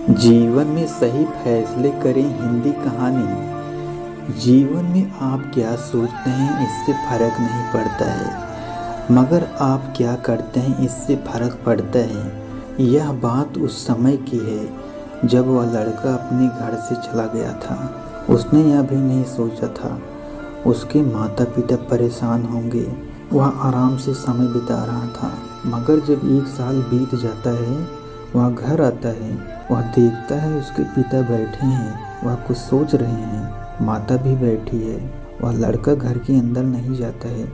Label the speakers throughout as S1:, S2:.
S1: जीवन में सही फैसले करें। हिंदी कहानी। जीवन में आप क्या सोचते हैं इससे फर्क नहीं पड़ता है, मगर आप क्या करते हैं इससे फर्क पड़ता है। यह बात उस समय की है जब वह लड़का अपने घर से चला गया था। उसने यह भी नहीं सोचा था उसके माता पिता परेशान होंगे। वह आराम से समय बिता रहा था, मगर जब 1 साल बीत जाता है, वह घर आता है, वह देखता है उसके पिता बैठे हैं, वह कुछ सोच रहे हैं, माता भी बैठी है। वह लड़का घर के अंदर नहीं जाता है।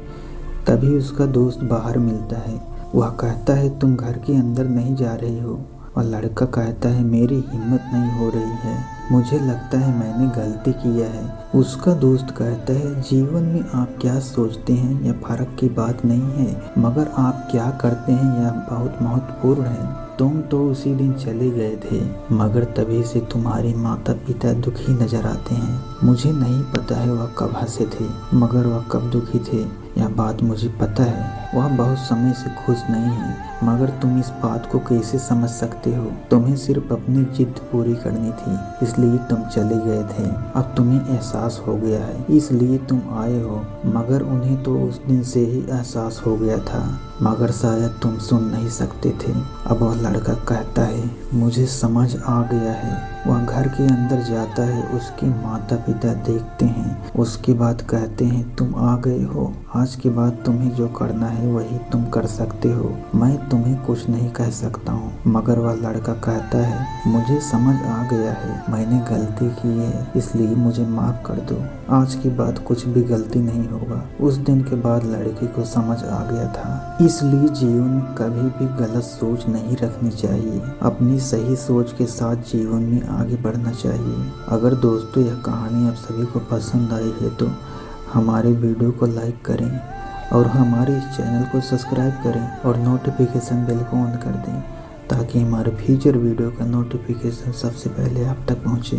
S1: तभी उसका दोस्त बाहर मिलता है। वह कहता है तुम घर के अंदर नहीं जा रहे हो। वह लड़का कहता है मेरी हिम्मत नहीं हो रही है, मुझे लगता है मैंने गलती किया है। उसका दोस्त कहता है जीवन में आप क्या सोचते हैं यह फर्क की बात नहीं है, मगर आप क्या करते हैं यह बहुत महत्वपूर्ण है। तुम तो उसी दिन चले गए थे, मगर तभी से तुम्हारे माता पिता दुखी नजर आते हैं। मुझे नहीं पता है वह कब हंसे थे, मगर वह कब दुखी थे यह बात मुझे पता है। वह बहुत समय से खुश नहीं है, मगर तुम इस बात को कैसे समझ सकते हो। तुम्हें सिर्फ अपनी जिद पूरी करनी थी, इसलिए तुम चले गए थे। अब तुम्हें एहसास हो गया है, इसलिए तुम आए हो, मगर उन्हें तो उस दिन से ही एहसास हो गया था, मगर शायद तुम सुन नहीं सकते थे। अब वह लड़का कहता है मुझे समझ आ गया है। वह घर के अंदर जाता है, उसके माता पिता देखते हैं, उसके बाद कहते हैं तुम आ गए हो, आज के बाद तुम्हें जो करना है वही तुम कर सकते हो, मैं तुम्हें कुछ नहीं कह सकता हूँ। मगर वह लड़का कहता है मुझे समझ आ गया है, मैंने गलती की है, इसलिए मुझे माफ कर दो, आज के बाद कुछ भी गलती नहीं होगा। उस दिन के बाद लड़के को समझ आ गया था। इसलिए जीवन में कभी भी गलत सोच नहीं रखनी चाहिए, अपनी सही सोच के साथ जीवन में आगे बढ़ना चाहिए। अगर दोस्तों यह कहानी आप सभी को पसंद आई है तो हमारे वीडियो को लाइक करें और हमारे इस चैनल को सब्सक्राइब करें और नोटिफिकेशन बेल को ऑन कर दें, ताकि हमारे फ्यूचर वीडियो का नोटिफिकेशन सबसे पहले आप तक पहुँचे।